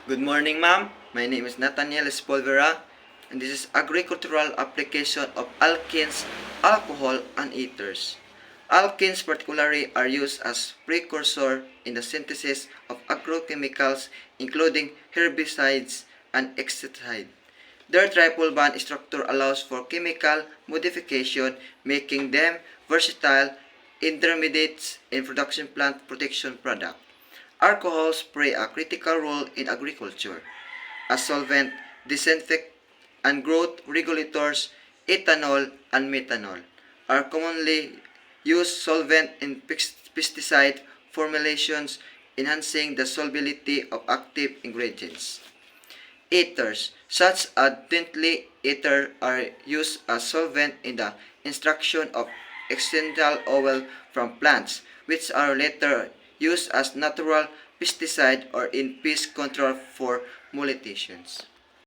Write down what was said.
Good morning, ma'am. My name is Nathaniel Espolvera, and this is agricultural application of alkenes, alcohol, and ethers. Alkenes particularly are used as precursor in the synthesis of agrochemicals, including herbicides and insecticides. Their triple bond structure allows for chemical modification, making them versatile intermediates in production plant protection product. Alcohols play a critical role in agriculture. As solvent, disinfect, and growth regulators, ethanol and methanol are commonly used solvent in pesticide formulations, enhancing the solubility of active ingredients. Ethers, such as dental ether, are used as solvent in the extraction of essential oil from plants, which are later used as natural pesticide or in pest control for molestations.